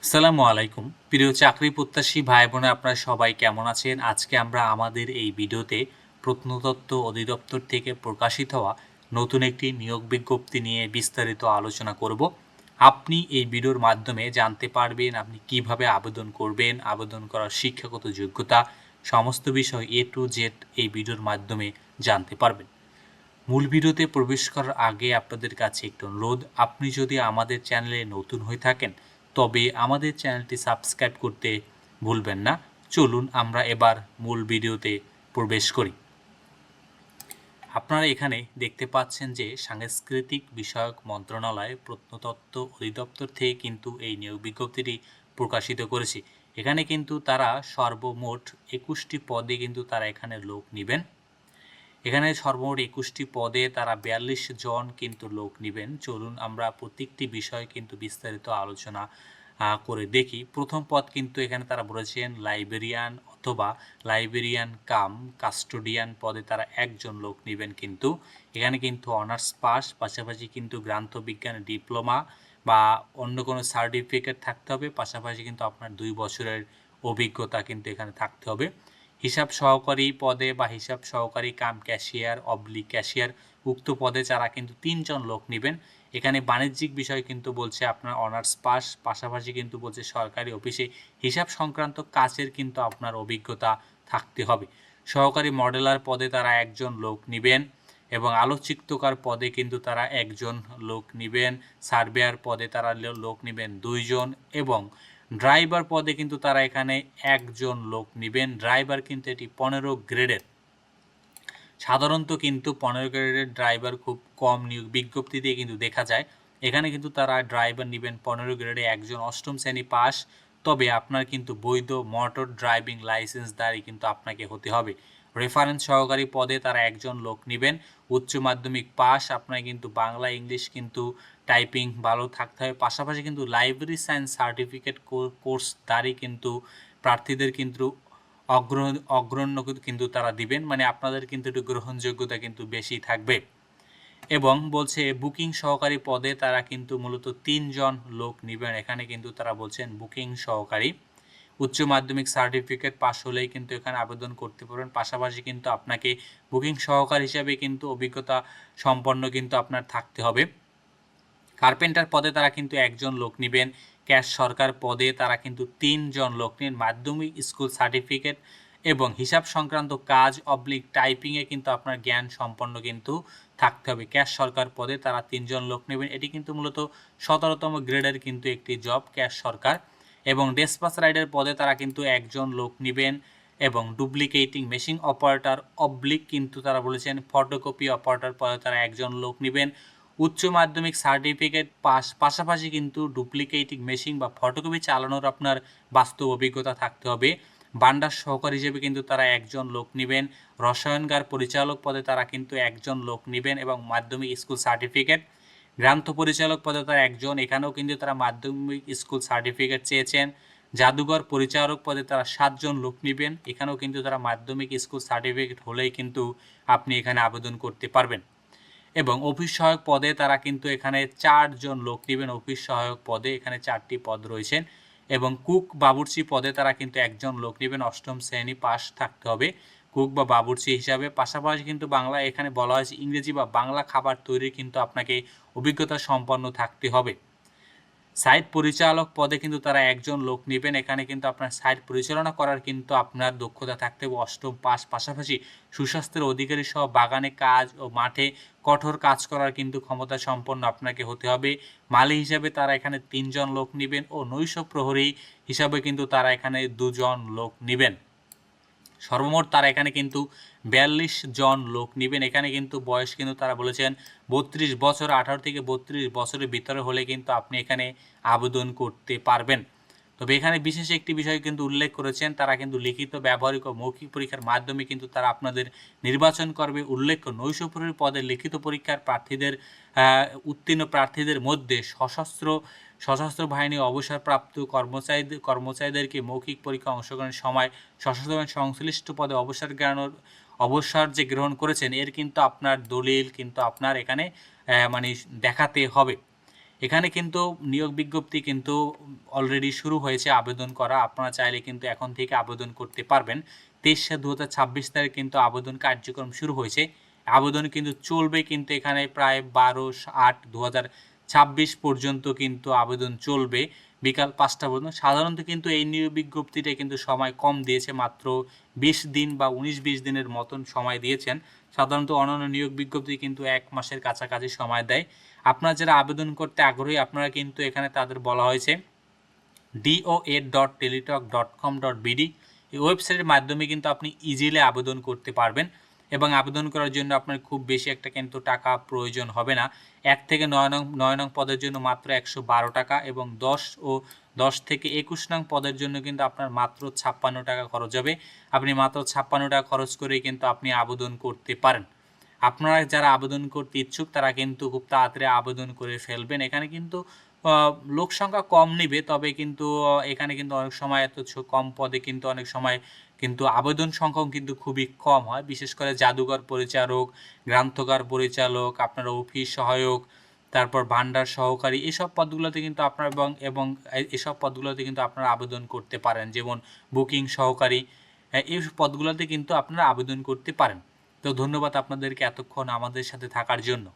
আসসালামু আলাইকুম প্রিয় চাকরি প্রত্যাশী ভাই বোনে আপনারা সবাই কেমন আছেন। আজকে আমরা আমাদের এই ভিডিওতে প্রত্নতত্ত্ব অধিদপ্তর থেকে প্রকাশিত হওয়া নতুন একটি নিয়োগ বিজ্ঞপ্তি নিয়ে বিস্তারিত আলোচনা করব। আপনি এই ভিডিওর মাধ্যমে জানতে পারবেন আপনি কিভাবে আবেদন করবেন, আবেদন করার শিক্ষাগত যোগ্যতা, সমস্ত বিষয় এ টু জেড এই ভিডিওর মাধ্যমে জানতে পারবেন। মূল ভিডিওতে প্রবেশ করার আগে আপনাদের কাছে একটু অনুরোধ, আপনি যদি আমাদের চ্যানেলে নতুন হয়ে থাকেন তবে আমাদের চ্যানেলটি সাবস্ক্রাইব করতে ভুলবেন না। চলুন আমরা এবার মূল ভিডিওতে প্রবেশ করি। আপনারা এখানে দেখতে পাচ্ছেন যে সাংস্কৃতিক বিষয়ক মন্ত্রণালয় প্রত্নতত্ত্ব অধিদপ্তর থেকে কিন্তু এই নিয়োগ বিজ্ঞপ্তিটি প্রকাশিত করেছে। এখানে কিন্তু তারা সর্বমোট 21টি পদে কিন্তু তারা এখানে লোক নেবেন। এখানে সর্বমোট 21টি পদে তারা 42 জন কিন্তু লোক নেবেন। চলুন আমরা প্রত্যেকটি বিষয় কিন্তু বিস্তারিত আলোচনা করে দেখি। প্রথম পদ কিন্তু এখানে তারা বলেছেন লাইব্রেরিয়ান অথবা লাইব্রেরিয়ান কাম কাস্টোডিয়ান পদে তারা একজন লোক নেবেন। কিন্তু এখানে কিন্তু অনার্স পাস, পাশাপাশি কিন্তু গ্রান্থবিজ্ঞান ডিপ্লোমা বা অন্য কোনো সার্টিফিকেট থাকতে হবে, পাশাপাশি কিন্তু আপনার 2 বছরের অভিজ্ঞতা কিন্তু এখানে থাকতে হবে। হিসাব সহকারী পদে বা হিসাব সহকারী কাম ক্যাশিয়ার অবলিক ক্যাশিয়ার উক্ত পদে যারা কিন্তু 3 জন লোক নেবেন। এখানে বাণিজ্যিক বিষয় কিন্তু বলছে আপনার অনার্স পাস, পাশাপাশি কিন্তু বলছে সরকারি অফিসে হিসাব সংক্রান্ত কাজের কিন্তু আপনার অভিজ্ঞতা থাকতে হবে। সহকারী মডেলার পদে তারা একজন লোক নেবেন এবং আলোকচিত্রকার পদে কিন্তু তারা একজন লোক নেবেন। সার্ভেয়ার পদে তারা লোক নেবেন 2 জন এবং ড্রাইভার পদে কিন্তু তারা এখানে একজন লোক নেবেন। ড্রাইভার কিন্তু এটি 15 গ্রেডের। সাধারণত কিন্তু 15 গ্রেডের ড্রাইভার খুব কম নিয়োগ বিজ্ঞপ্তিতে কিন্তু দেখা যায়। এখানে কিন্তু তারা ড্রাইভার নেবেন 15 গ্রেডে একজন 8ম শ্রেণী পাস, তবে আপনার কিন্তু বৈধ মোটর ড্রাইভিং লাইসেন্সধারী কিন্তু আপনাকে হতে হবে। রেফারেন্স সহকারী পদে তারা একজন লোক নেবেন উচ্চ মাধ্যমিক পাস। আপনার কিন্তু বাংলা ইংলিশ কিন্তু টাইপিং ভালো থাকতে হবে, পাশাপাশি কিন্তু লাইব্রেরি সায়েন্স সার্টিফিকেট কোর্সধারী কিন্তু প্রার্থীদের কিন্তু অগ্রণ্য কিন্তু তারা দিবেন, মানে আপনাদের কিন্তু একটু গ্রহণযোগ্যতা কিন্তু বেশি থাকবে। এবং বলছে বুকিং সহকারী পদে তারা কিন্তু মূলত 3 জন লোক নেবেন। এখানে কিন্তু তারা বলছেন বুকিং সহকারী উচ্চ মাধ্যমিক সার্টিফিকেট পাস হলেই কিন্তু এখানে আবেদন করতে পারবেন। পাশাপাশি কিন্তু আপনাকে বুকিং সহকারী হিসাবে কিন্তু অভিজ্ঞতা সম্পন্ন কিন্তু আপনার থাকতে হবে। কার্পেন্টার পদে তারা কিন্তু একজন লোক নেবেন। ক্যাশ সরকার পদে তারা কিন্তু 3 জন লোক নেন মাধ্যমিক স্কুল সার্টিফিকেট এবং হিসাব সংক্রান্ত কাজ অবলিক টাইপিংয়ে কিন্তু আপনার জ্ঞান সম্পন্ন কিন্তু থাকতে হবে। ক্যাশ সরকার পদে তারা 3 জন লোক নেবেন। এটি কিন্তু মূলত 17তম গ্রেডের কিন্তু একটি জব ক্যাশ সরকার। এবং ডেসপাস রাইডার পদে তারা কিন্তু একজন লোক নেবেন এবং ডুপ্লিকেটিং মেশিন অপারেটর অবলিক কিন্তু তারা বলেছেন ফটোকপি অপারেটর পদে তারা একজন লোক নেবেন। উচ্চ মাধ্যমিক সার্টিফিকেট পাশাপাশি কিন্তু ডুপ্লিকেটিং মেশিন বা ফটোকপি চালানোর আপনার বাস্তব অভিজ্ঞতা থাকতে হবে। ভান্ডার সহকারী হিসেবে কিন্তু তারা একজন লোক নেবেন। রসায়নগার পরিচালক পদে তারা কিন্তু একজন লোক নেবেন এবং মাধ্যমিক স্কুল সার্টিফিকেট। গ্রান্থ পরিচালক পদে তারা একজন, এখানেও কিন্তু তারা মাধ্যমিক স্কুল সার্টিফিকেট চেয়েছেন। জাদুঘর পরিচালক পদে তারা 7 জন লোক নেবেন। এখানেও কিন্তু তারা মাধ্যমিক স্কুল সার্টিফিকেট হলেই কিন্তু আপনি এখানে আবেদন করতে পারবেন। এবং অফিস সহায়ক পদে তারা কিন্তু এখানে 4 জন লোক নেবেন। অফিস সহায়ক পদে এখানে 4টি পদ রয়েছেন এবং কুক বাবুর্চি পদে তারা কিন্তু একজন লোক নেবেন। 8ম শ্রেণী পাস থাকতে হবে কুক বা বাবুর্চি হিসাবে। পাশাপাশি কিন্তু বাংলা এখানে বলা হয়েছে ইংরেজি বা বাংলা খাবার তৈরির কিন্তু আপনাকে অভিজ্ঞতা সম্পন্ন থাকতে হবে। সাইট পরিচালক পদে কিন্তু তারা একজন লোক নেবেন। এখানে কিন্তু আপনার সাইট পরিচালনা করার কিন্তু আপনার দক্ষতা থাকতে হবে 8ম পাস। পাশাপাশি সুস্বাস্থ্যের অধিকারী সহ বাগানে কাজ ও মাঠে কঠোর কাজ করার কিন্তু ক্ষমতা সম্পন্ন আপনাকে হতে হবে। মালি হিসাবে তারা এখানে 3 জন লোক নেবেন ও নৈশ প্রহরী হিসাবে কিন্তু তারা এখানে 2 জন লোক নেবেন। সর্বমোট তারা এখানে কিন্তু 42 জন লোক নেবেন। এখানে কিন্তু বয়স কিন্তু তারা বলেছেন 32 বছর, 18 থেকে 32 বছরের ভিতরে হলে কিন্তু আপনি এখানে আবেদন করতে পারবেন। তবে এখানে বিশেষ একটি বিষয় কিন্তু উল্লেখ করেছেন, তারা কিন্তু লিখিত ব্যবহারিক ও মৌখিক পরীক্ষার মাধ্যমে কিন্তু তারা আপনাদের নির্বাচন করবে। উল্লেখ্য নৈশ প্রহরী পদে লিখিত পরীক্ষার প্রার্থীদের উত্তীর্ণ প্রার্থীদের মধ্যে সশস্ত্র বাহিনী অবসরপ্রাপ্ত কর্মচারীদেরকে মৌখিক পরীক্ষা অংশগ্রহণের সময় সশস্ত্র বাহিনী সংশ্লিষ্ট পদে অবসর যে গ্রহণ করেছেন এর কিন্তু আপনার দলিল কিন্তু আপনার এখানে মানে দেখাতে হবে। এখানে কিন্তু নিয়োগ বিজ্ঞপ্তি কিন্তু অলরেডি শুরু হয়েছে আবেদন করা। আপনারা চাইলে কিন্তু এখন থেকে আবেদন করতে পারবেন। 23/7/2026 তারিখ কিন্তু আবেদন কার্যক্রম শুরু হয়েছে। আবেদন কিন্তু চলবে কিন্তু এখানে প্রায় 12/8/2026 পর্যন্ত কিন্তু আবেদন চলবে বিকাল 5টা পর্যন্ত। সাধারণত কিন্তু এই নিয়োগ বিজ্ঞপ্তিটা কিন্তু সময় কম দিয়েছে, মাত্র 20 দিন বা 19-20 দিনের মতন সময় দিয়েছেন। সাধারণত অন্যান্য নিয়োগ বিজ্ঞপ্তি কিন্তু 1 মাসের কাছাকাছি সময় দেয়। আপনারা যারা আবেদন করতে আগ্রহী আপনারা কিন্তু এখানে তাদের বলা হয়েছে doa.teletalk.com.bd এই ওয়েবসাইটের মাধ্যমে কিন্তু আপনি ইজিলি আবেদন করতে পারবেন এবং আবেদন করার জন্য আপনার খুব বেশি একটা কিন্তু টাকা প্রয়োজন হবে না। 1 থেকে 9 নং পদের জন্য মাত্র 112 টাকা এবং 10 থেকে 21 নং পদের জন্য কিন্তু আপনার মাত্র 56 টাকা খরচ হবে। আপনি মাত্র 56 টাকা খরচ করেই কিন্তু আপনি আবেদন করতে পারেন। আপনারা যারা আবেদন করতে ইচ্ছুক তারা কিন্তু খুব তাড়াতাড়ি আবেদন করে ফেলবেন। এখানে কিন্তু লোক সংখ্যা কম নিবে, তবে কিন্তু এখানে কিন্তু অনেক সময় এত কম পদে কিন্তু অনেক সময় কিন্তু আবেদন সংখ্যাও কিন্তু খুবই কম হয়। বিশেষ করে জাদুঘর পরিচারক, গ্রন্থাগার পরিচালক, আপনার অফিস সহায়ক, তারপর ভান্ডার সহকারী, এসব পদগুলোতে কিন্তু আপনার এবং এসব পদগুলোতে কিন্তু আপনারা আবেদন করতে পারেন। যেমন বুকিং সহকারী, এই পদগুলোতে কিন্তু আপনারা আবেদন করতে পারেন। তো ধন্যবাদ আপনাদেরকে এতক্ষণ আমাদের সাথে থাকার জন্য।